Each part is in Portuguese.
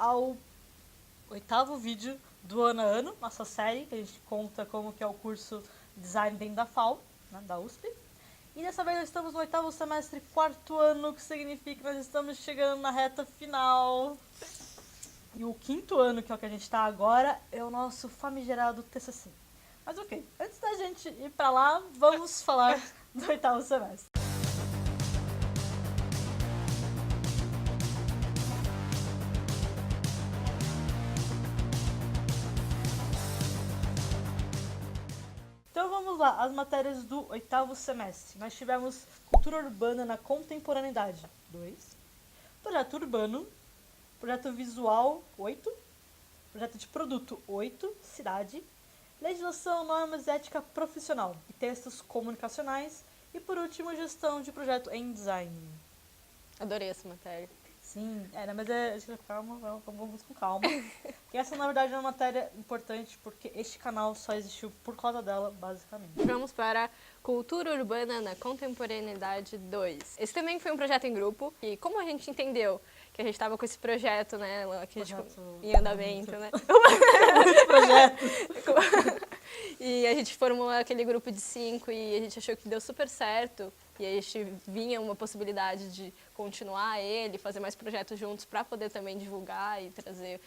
ao 8º vídeo do Ano a Ano, nossa série, que a gente conta como que é o curso Design dentro da FAO, né, da USP. E dessa vez nós estamos no 8º semestre, 4º ano, que significa que nós estamos chegando na reta final. E o 5º ano, que é o que a gente está agora, é o nosso famigerado TCC. Mas ok, antes da gente ir pra lá, vamos falar do 8º semestre. Então vamos lá, as matérias do 8º semestre. Nós tivemos Cultura Urbana na Contemporaneidade 2, Projeto Urbano, Projeto Visual 8, Projeto de Produto 8, Cidade, Legislação, Normas e Ética Profissional e Textos Comunicacionais e por último Gestão de Projeto em Design. Adorei essa matéria. Sim, mas calma, vamos com calma. Porque essa, na verdade, é uma matéria importante porque este canal só existiu por causa dela, basicamente. Vamos para Cultura Urbana na Contemporaneidade 2. Esse também foi um projeto em grupo e como a gente entendeu que a gente estava com esse projeto, né, que a gente em andamento, né? Muito projeto. E a gente formou aquele grupo de 5 e a gente achou que deu super certo. E a gente vinha uma possibilidade de continuar ele, fazer mais projetos juntos para poder também divulgar e trazer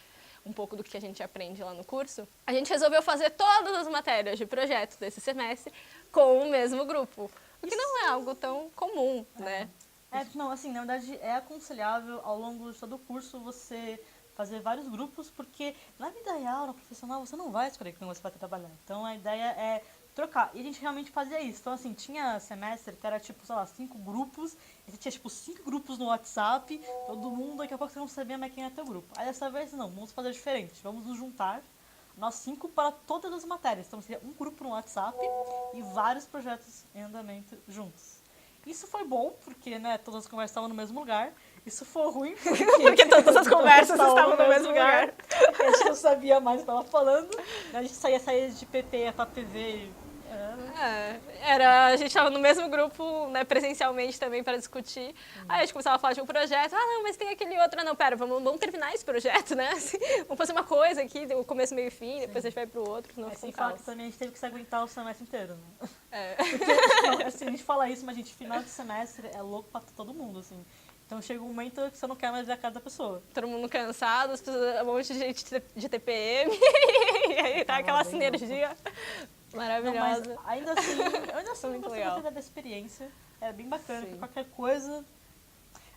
um pouco do que a gente aprende lá no curso. A gente resolveu fazer todas as matérias de projeto desse semestre com o mesmo grupo, o que não é algo tão comum, né? Não, assim, na verdade é aconselhável ao longo de todo o curso você fazer vários grupos, porque na vida real, no profissional, você não vai escolher com quem você vai trabalhar. Então a ideia é trocar. E a gente realmente fazia isso. Então, assim, tinha semestre que era, tipo, sei lá, 5 grupos. E você tinha, tipo, 5 grupos no WhatsApp. Todo mundo, daqui a pouco você não sabia mais quem era teu grupo. Aí, dessa vez, não. Vamos fazer diferente. Vamos nos juntar, nós 5, para todas as matérias. Então, seria um grupo no WhatsApp e vários projetos em andamento juntos. Isso foi bom, porque, né, todas as conversas estavam no mesmo lugar. Isso foi ruim, porque todas as conversas estavam no mesmo lugar. A gente não sabia mais o que estava falando. A gente saía de PP para PV. A gente estava no mesmo grupo, né, presencialmente também para discutir. Aí a gente começava a falar de um projeto. Ah, não, mas tem aquele outro. Não, pera, vamos terminar esse projeto, né? Assim, vamos fazer uma coisa aqui, o começo, meio e fim, depois a gente vai pro outro. Não sem falar que também a gente teve que se aguentar o semestre inteiro, né? Porque, assim, a gente fala isso, mas, gente, final de semestre é louco pra todo mundo, assim. Então chega um momento que você não quer mais ver a cara da pessoa. Todo mundo cansado, as pessoas, um monte de gente de TPM, e aí tá aquela sinergia maravilhosa. Não, mas ainda assim eu gostei da experiência. É bem bacana, porque qualquer coisa...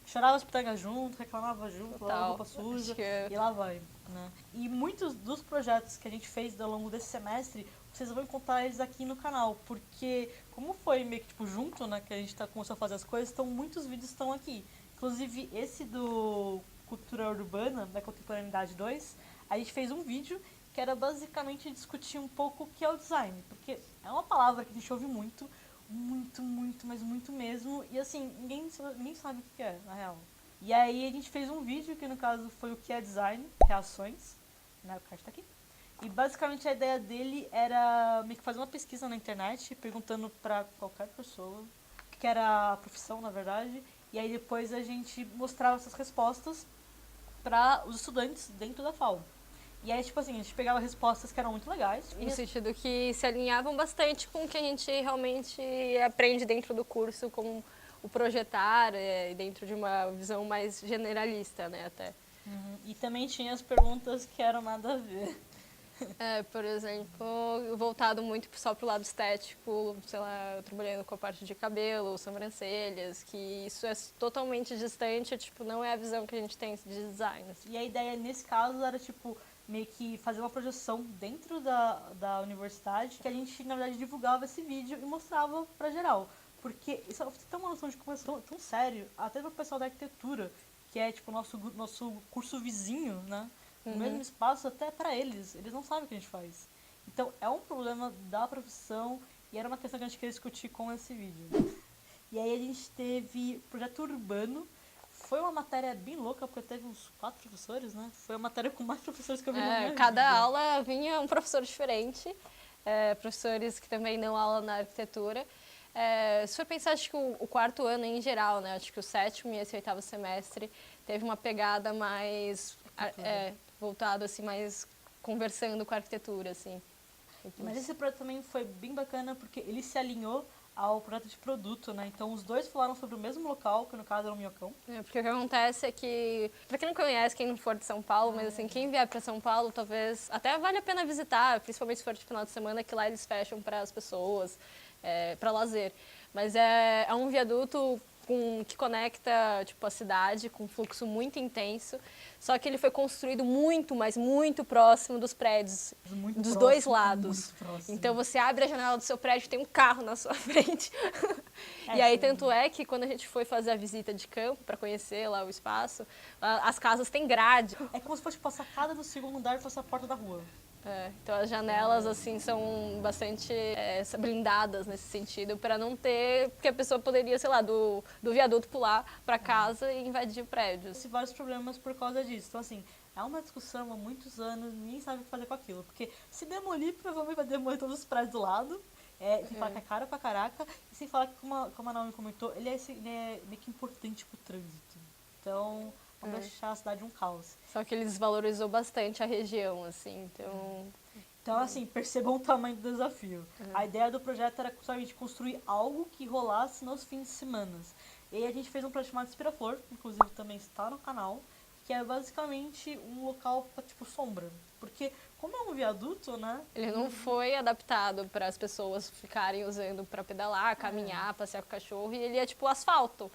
Chorava as pitangas junto, reclamava junto, lavava roupa suja, e lá vai, né? E muitos dos projetos que a gente fez ao longo desse semestre, vocês vão encontrar eles aqui no canal, porque como foi meio que tipo junto, né, que a gente começou a fazer as coisas, então muitos vídeos estão aqui. Inclusive esse do Cultura Urbana, da Contemporaneidade 2, a gente fez um vídeo que era basicamente discutir um pouco o que é o design, porque é uma palavra que a gente ouve muito, mas muito mesmo. E assim, ninguém sabe o que é, na real. E aí a gente fez um vídeo, que no caso foi o que é design, reações, né, o card tá aqui. E basicamente a ideia dele era meio que fazer uma pesquisa na internet, perguntando pra qualquer pessoa o que era a profissão, na verdade. E aí depois a gente mostrava essas respostas para os estudantes dentro da FAO. E aí, tipo assim, a gente pegava respostas que eram muito legais. No sentido que se alinhavam bastante com o que a gente realmente aprende dentro do curso, como o projetar, dentro de uma visão mais generalista, né, até. E também tinha as perguntas que eram nada a ver. Por exemplo, voltado muito só pro lado estético, sei lá, eu trabalhando com a parte de cabelo, sobrancelhas, que isso é totalmente distante, tipo, não é a visão que a gente tem de design. E a ideia, nesse caso, era, tipo, meio que fazer uma projeção dentro da universidade, que a gente, na verdade, divulgava esse vídeo e mostrava pra geral. Porque isso tem uma noção de começo tão sério, até pro pessoal da arquitetura, que é, tipo, nosso curso vizinho, né? No mesmo espaço, até pra eles. Eles não sabem o que a gente faz. Então, é um problema da profissão e era uma questão que a gente queria discutir com esse vídeo. E aí a gente teve projeto urbano. Foi uma matéria bem louca, porque teve uns 4 professores, né? Foi a matéria com mais professores que eu vi na minha vida. Cada aula vinha um professor diferente, professores que também dão aula na arquitetura. Se for pensar, acho que o 4º ano em geral, né? Acho que o 7º e esse 8º semestre teve uma pegada mais voltado assim, mais conversando com a arquitetura, assim. Mas esse projeto também foi bem bacana porque ele se alinhou ao projeto de produto, né? Então os dois falaram sobre o mesmo local, que no caso era o Minhocão. Porque o que acontece é que, pra quem não conhece, quem não for de São Paulo, mas assim, quem vier pra São Paulo, talvez até vale a pena visitar, principalmente se for de final de semana, que lá eles fecham para as pessoas, para lazer. Mas é um viaduto que conecta tipo, a cidade com um fluxo muito intenso, só que ele foi construído muito, mas muito próximo dos prédios, dos dois lados. Então você abre a janela do seu prédio e tem um carro na sua frente. E aí tanto é que quando a gente foi fazer a visita de campo para conhecer lá o espaço, as casas têm grade. É como se fosse tipo, a sacada do segundo andar e fosse a porta da rua. Então as janelas assim são bastante blindadas nesse sentido para não ter, porque a pessoa poderia, sei lá, do viaduto pular para casa e invadir o prédio. Tem vários problemas por causa disso. Então assim, é uma discussão há muitos anos, ninguém sabe o que fazer com aquilo, porque se demolir, provavelmente vai demolir todos os prédios do lado. Sem falar que é caro pra caraca, e sem falar que, como a Naomi comentou, ele é meio que importante pro trânsito. Então, vamos deixar a cidade um caos. Só que ele desvalorizou bastante a região, assim, Então, assim, percebam o tamanho do desafio. A ideia do projeto era justamente construir algo que rolasse nos fins de semana. E aí a gente fez um projeto chamado Inspiraflor, que inclusive também está no canal, que é basicamente um local para, tipo, sombra. Porque, como é um viaduto, né? Ele não foi adaptado para as pessoas ficarem usando para pedalar, caminhar, passear com o cachorro, e ele é tipo asfalto.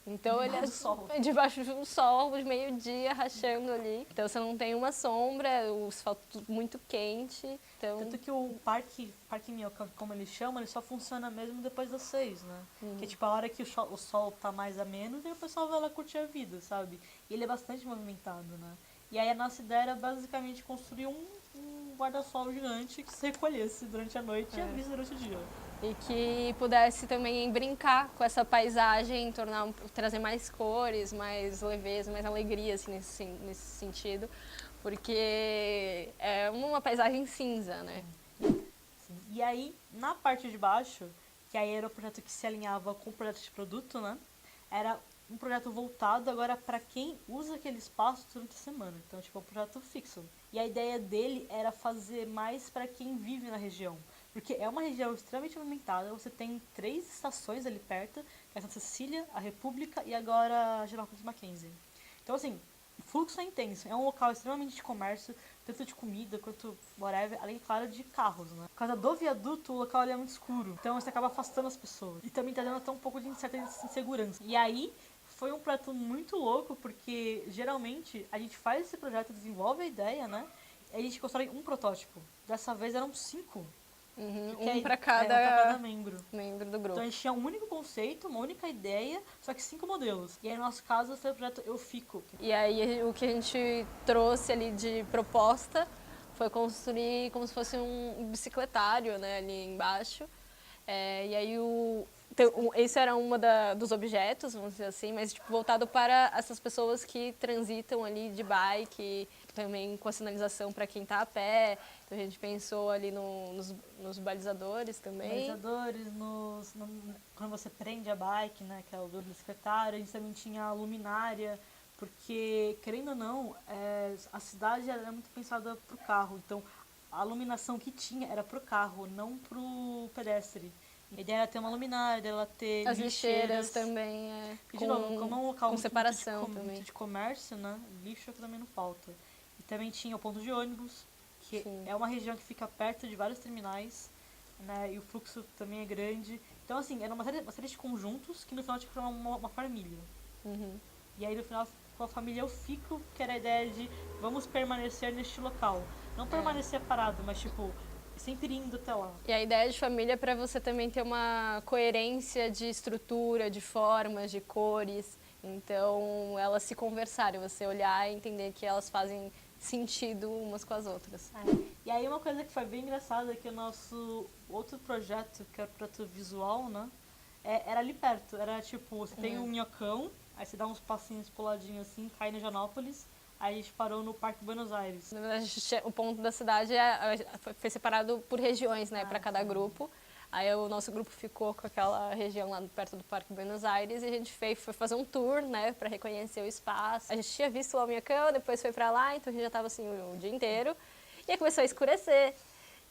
Então ele é debaixo do sol, de meio-dia, rachando ali. Então você não tem uma sombra, o asfalto muito quente. Então... Tanto que o Parque Minhocão, como eles chamam, ele só funciona mesmo depois das 6, né? Que é tipo a hora que o sol tá mais a menos e o pessoal vai lá curtir a vida, sabe? E ele é bastante movimentado, né? E aí a nossa ideia era basicamente construir um guarda-sol gigante que se recolhesse durante a noite e abrisse durante o dia. E que pudesse também brincar com essa paisagem, trazer mais cores, mais leveza, mais alegria assim, nesse sentido, porque é uma paisagem cinza, né? Sim. E aí, na parte de baixo, que aí era o projeto que se alinhava com o projeto de produto, né? Era um projeto voltado agora para quem usa aquele espaço durante a semana. Então, tipo, é um projeto fixo. E a ideia dele era fazer mais para quem vive na região. Porque é uma região extremamente movimentada, você tem 3 estações ali perto, que é a Santa Cecília, a República e agora a Genópolis Mackenzie. Então, assim, o fluxo é intenso, é um local extremamente de comércio, tanto de comida quanto whatever, além, claro, de carros, né? Por causa do viaduto, o local ali é muito escuro, então você acaba afastando as pessoas. E também tá dando até um pouco de certa insegurança. E aí, foi um projeto muito louco, porque geralmente a gente faz esse projeto, desenvolve a ideia, né? E a gente constrói um protótipo. Dessa vez eram 5. Um para cada membro do grupo. Então a gente tinha um único conceito, uma única ideia, só que 5 modelos. E aí no nosso caso foi o projeto Eu Fico. E aí o que a gente trouxe ali de proposta foi construir como se fosse um bicicletário, né, ali embaixo. E aí esse era dos objetos, vamos dizer assim, mas tipo, voltado para essas pessoas que transitam ali de bike, também com a sinalização para quem está a pé. Então a gente pensou ali nos balizadores também. Balizadores, quando você prende a bike, né, que é o do bicicletário. A gente também tinha a luminária, porque, querendo ou não, a cidade era muito pensada para o carro. Então a iluminação que tinha era para o carro, não para o pedestre. A ideia era ter uma luminária, ela ter as lixeiras também, de novo, como é um local com separação também. De comércio, né, lixo também não falta. E também tinha o ponto de ônibus, que é uma região que fica perto de vários terminais, né, e o fluxo também é grande. Então, assim, era uma série de conjuntos que no final tinha que formar uma família. E aí, no final, com a família Eu Fico, que era a ideia de vamos permanecer neste local. Não permanecer parado, mas, tipo, sempre indo até lá. E a ideia de família é para você também ter uma coerência de estrutura, de formas, de cores. Então, elas se conversarem, você olhar e entender que elas fazem sentido umas com as outras. E aí uma coisa que foi bem engraçada é que o nosso outro projeto, que era o projeto visual, né? Era ali perto. Era tipo, você tem um Minhocão, aí você dá uns passinhos puladinhos assim, cai no Janópolis. Aí a gente parou no Parque Buenos Aires. Na verdade, o ponto da cidade foi separado por regiões, né, para cada grupo. Aí o nosso grupo ficou com aquela região lá perto do Parque Buenos Aires e a gente foi fazer um tour, né, para reconhecer o espaço. A gente tinha visto o Lamiacão, depois foi para lá, então a gente já estava assim o dia inteiro. E aí começou a escurecer.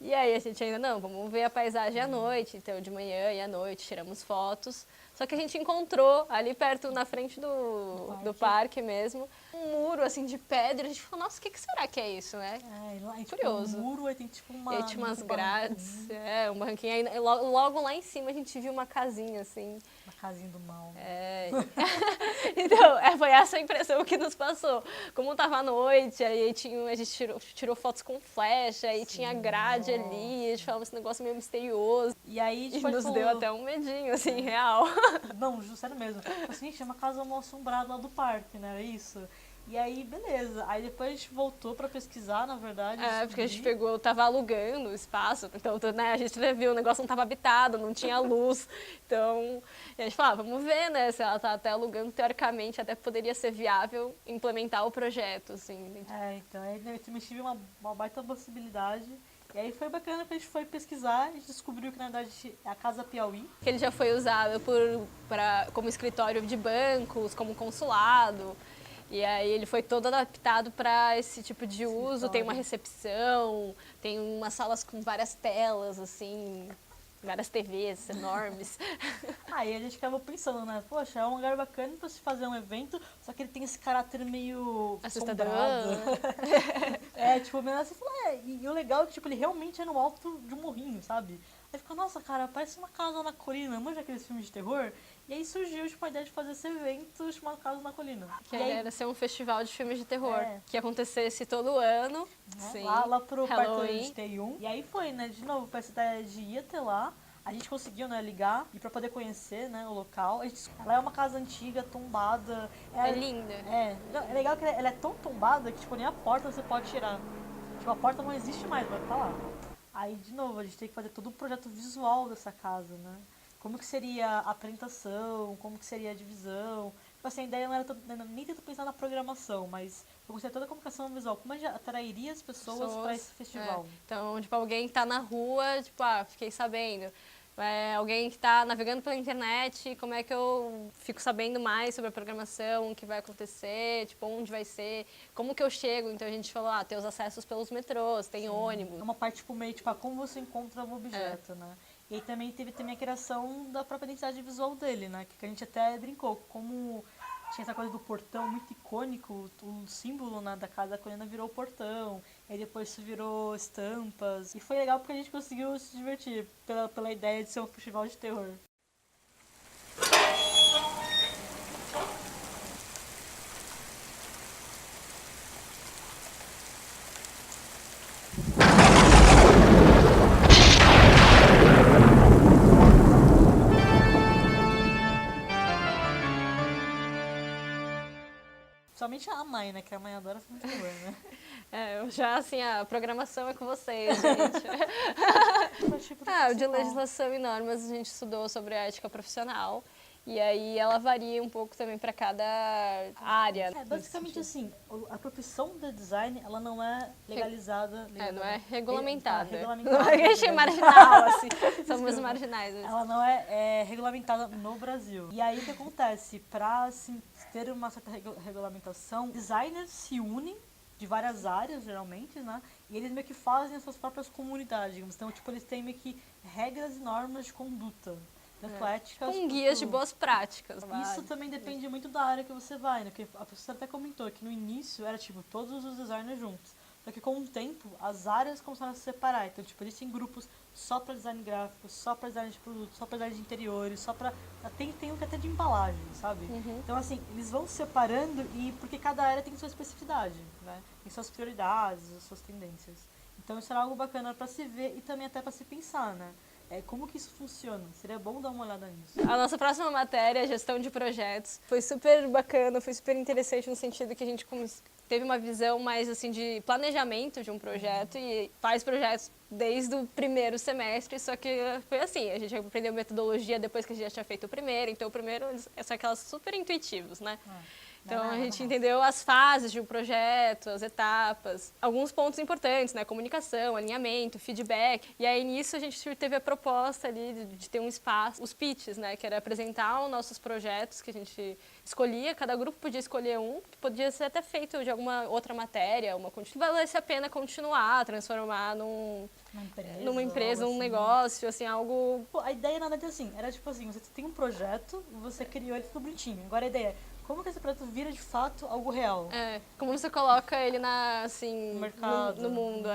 E aí a gente ainda, não, vamos ver a paisagem à noite, então de manhã e à noite tiramos fotos. Só que a gente encontrou ali perto, na frente do parque mesmo, um muro assim de pedra. A gente falou, nossa, o que será que é isso, né? Lá, Curioso. Tipo, um muro, aí tem tipo uma... E aí tinha umas grades, um barranquinho. Aí logo lá em cima a gente viu uma casinha assim. Uma casinha do mal. Então, foi essa a impressão que nos passou. Como tava à noite, aí a gente tirou fotos com flecha, aí tinha grade ali, a gente falava esse negócio meio misterioso. E aí, tipo, nos deu até um medinho, assim, real. Não, sério mesmo. Assim, tinha uma casa mal assombrada lá do parque, né? Era isso. E aí, beleza. Aí depois a gente voltou pra pesquisar, na verdade. Porque a gente tava alugando o espaço, então, né, a gente viu, o negócio não tava habitado, não tinha luz. Então, a gente falava, vamos ver, né, se ela tá até alugando, teoricamente, até poderia ser viável implementar o projeto, assim. Então, aí eu também tive uma baita possibilidade. E aí foi bacana que a gente foi pesquisar e descobriu que, na verdade, é a Casa Piauí. Que ele já foi usado como escritório de bancos, como consulado. E aí ele foi todo adaptado para esse tipo de uso. Tem uma recepção, tem umas salas com várias telas, assim, várias TVs enormes. Aí a gente acabou pensando, né? Poxa, é um lugar bacana para se fazer um evento, só que ele tem esse caráter meio assustador. Tipo, meio assim, e o legal é que tipo, ele realmente é no alto de um morrinho, sabe? Aí fica, nossa, cara, parece uma casa na colina, manja aqueles filmes de terror? E aí surgiu tipo, a ideia de fazer esse evento chamado Casa na Colina. Que era ser um festival de filmes de terror, que acontecesse todo ano. Sim. Lá pro Parque de T1. E aí foi, né, de novo, com essa ideia de ir até lá. A gente conseguiu, né, ligar e para poder conhecer, né, o local. Ela é uma casa antiga, tombada. É linda. É legal que ela é tão tombada que tipo, nem a porta você pode tirar. Tipo, a porta não existe mais, vai estar lá. Aí, de novo, a gente tem que fazer todo o projeto visual dessa casa, né? Como que seria a apresentação, como que seria a divisão. Tipo assim, a ideia não era nem tanto pensar na programação, mas eu gostei toda a comunicação visual. Como a gente atrairia as pessoas para esse festival. Então, tipo, alguém que tá na rua, tipo, fiquei sabendo. Alguém que está navegando pela internet, como é que eu fico sabendo mais sobre a programação, o que vai acontecer, tipo, onde vai ser, como que eu chego. Então a gente falou, tem os acessos pelos metrôs, tem ônibus. É uma parte tipo, meio, tipo, como você encontra o objeto, né? E aí também teve a criação da própria identidade visual dele, né? Que a gente até brincou, como tinha essa coisa do portão muito icônico, o símbolo, né, da Casa da Colina virou o portão, e aí depois isso virou estampas. E foi legal porque a gente conseguiu se divertir pela ideia de ser um festival de terror. Principalmente a mãe, né? Que a mãe adora filme de terror, né? Já assim, a programação é com vocês, gente. O de legislação e normas a gente estudou sobre a ética profissional. E aí ela varia um pouco também para cada área. Basicamente assim, a profissão de design, ela não é legalizada. Não é regulamentada. Regulamentada. Não é marginal, assim. Somos marginais. Ela não é regulamentada no Brasil. E aí o que acontece? Para assim, ter uma certa regulamentação, designers se unem de várias áreas, geralmente, né? E eles meio que fazem as suas próprias comunidades, digamos. Então, tipo, eles têm meio que regras e normas de conduta. Tanto éticas com guias de boas práticas. Isso também depende muito da área que você vai, né? Porque a professora até comentou que no início era, tipo, todos os designers juntos. Só que com o tempo, as áreas começaram a se separar. Então, tipo, existem grupos só para design gráfico, só para design de produtos, só para design de interiores, só para... Tem um que até de embalagem, sabe? Então, assim, eles vão se separando e porque cada área tem sua especificidade, né? Tem suas prioridades, suas tendências. Então, isso era algo bacana para se ver e também até para se pensar, né? Como que isso funciona? Seria bom dar uma olhada nisso. A nossa próxima matéria, gestão de projetos, foi super bacana, foi super interessante no sentido que a gente teve uma visão mais assim de planejamento de um projeto e faz projetos desde o primeiro semestre, só que foi assim, a gente aprendeu metodologia depois que a gente já tinha feito o primeiro, então o primeiro são aquelas super intuitivos, né? Então a gente entendeu as fases de um projeto, as etapas, alguns pontos importantes, né? Comunicação, alinhamento, feedback. E aí nisso a gente teve a proposta ali de ter um espaço, os pitches, né? Que era apresentar os nossos projetos que a gente escolhia, cada grupo podia escolher um, que podia ser até feito de alguma outra matéria, que valesse a pena continuar, transformar numa empresa, um negócio, assim, algo... Pô, a ideia na verdade assim, era tipo assim, você tem um projeto, você criou ele tudo bonitinho. Agora a ideia é, como que esse projeto vira de fato algo real? Como você coloca ele no mercado, no mundo.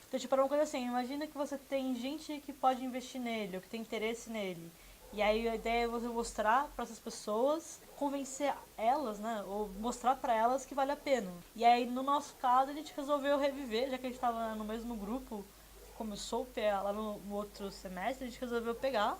Então, tipo, era uma coisa assim, imagina que você tem gente que pode investir nele, ou que tem interesse nele. E aí a ideia é você mostrar para essas pessoas, convencer elas, né, ou mostrar para elas que vale a pena. E aí, no nosso caso, a gente resolveu reviver, já que a gente estava no mesmo grupo, começou lá no outro semestre, a gente resolveu pegar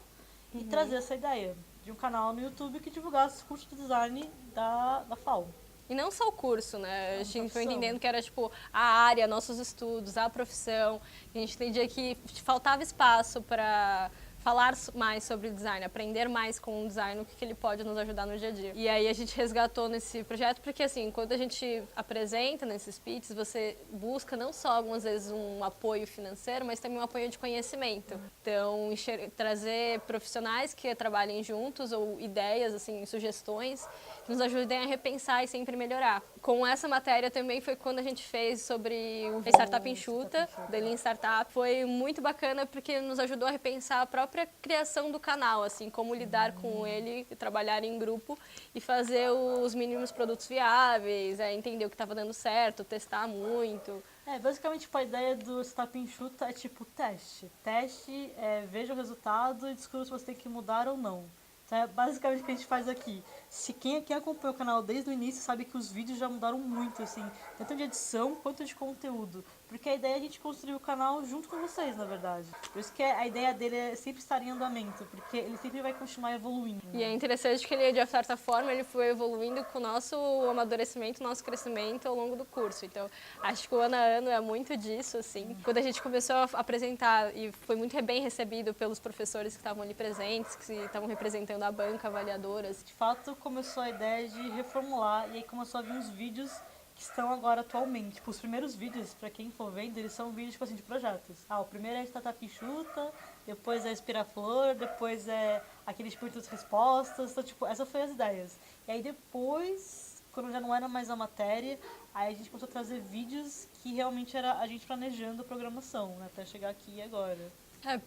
e trazer essa ideia de um canal no YouTube que divulgasse os cursos de design da FAO. E não só o curso, né? A gente foi entendendo que era, tipo, a área, nossos estudos, a profissão. A gente entendia que faltava espaço para falar mais sobre design, aprender mais com o design, o que ele pode nos ajudar no dia a dia. E aí a gente resgatou nesse projeto, porque assim, quando a gente apresenta nesses pitches, você busca não só algumas vezes um apoio financeiro, mas também um apoio de conhecimento. Então, trazer profissionais que trabalhem juntos ou ideias, assim, sugestões, que nos ajudem a repensar e sempre melhorar. Com essa matéria também foi quando a gente fez sobre o Startup Enxuta, da Lean Startup. Foi muito bacana porque nos ajudou a repensar a própria criação do canal, assim, como lidar com ele, trabalhar em grupo e fazer os mínimos produtos viáveis, entender o que estava dando certo, testar muito. Basicamente, tipo, a ideia do Startup Enxuta é tipo teste. Teste, veja o resultado e descubra se você tem que mudar ou não. Então é basicamente o que a gente faz aqui. Se quem acompanha o canal desde o início sabe que os vídeos já mudaram muito, assim, tanto de edição quanto de conteúdo. Porque a ideia é a gente construir o canal junto com vocês, na verdade. Por isso que a ideia dele é sempre estar em andamento, porque ele sempre vai continuar evoluindo. E é interessante que ele, de certa forma, ele foi evoluindo com o nosso amadurecimento, nosso crescimento ao longo do curso. Então, acho que o ano a ano é muito disso, assim. Quando a gente começou a apresentar, e foi muito bem recebido pelos professores que estavam ali presentes, que estavam representando a banca, avaliadoras. De fato, começou a ideia de reformular, e aí começou a vir uns vídeos que estão agora atualmente. Tipo, os primeiros vídeos, pra quem for vendo, eles são vídeos, tipo assim, de projetos. O primeiro é a Startup Enxuta, depois é Inspiraflor, depois é aquele tipo de respostas. Então, tipo, essas foram as ideias. E aí depois, quando já não era mais a matéria, aí a gente começou a trazer vídeos que realmente era a gente planejando a programação, né, até chegar aqui agora.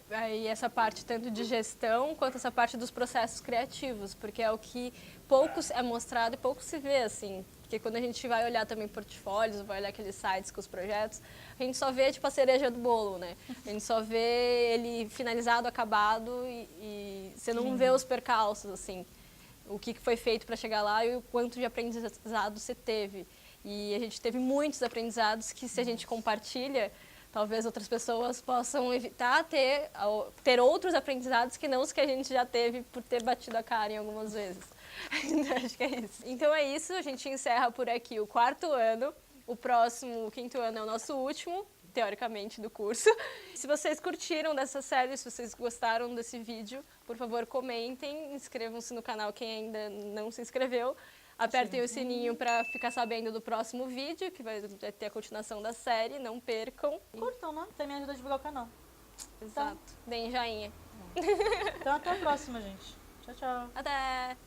Aí essa parte tanto de gestão quanto essa parte dos processos criativos, porque é o que pouco é mostrado e pouco se vê, assim. Porque quando a gente vai olhar também portfólios, vai olhar aqueles sites com os projetos, a gente só vê tipo a cereja do bolo, né? A gente só vê ele finalizado, acabado e você não vê os percalços, assim. O que foi feito para chegar lá e o quanto de aprendizado você teve. E a gente teve muitos aprendizados que se a gente compartilha, talvez outras pessoas possam evitar ter outros aprendizados que não os que a gente já teve por ter batido a cara em algumas vezes. Acho que é isso. Então é isso, a gente encerra por aqui o 4º ano. O próximo, o 5º ano, é o nosso último, teoricamente, do curso. Se vocês curtiram dessa série, se vocês gostaram desse vídeo, por favor, comentem, inscrevam-se no canal quem ainda não se inscreveu. Apertem o sininho para ficar sabendo do próximo vídeo, que vai ter a continuação da série, não percam. Curtam, né? Também ajuda a divulgar o canal. Exato. Deem joinha. Então até a próxima, gente. Tchau, tchau. Até!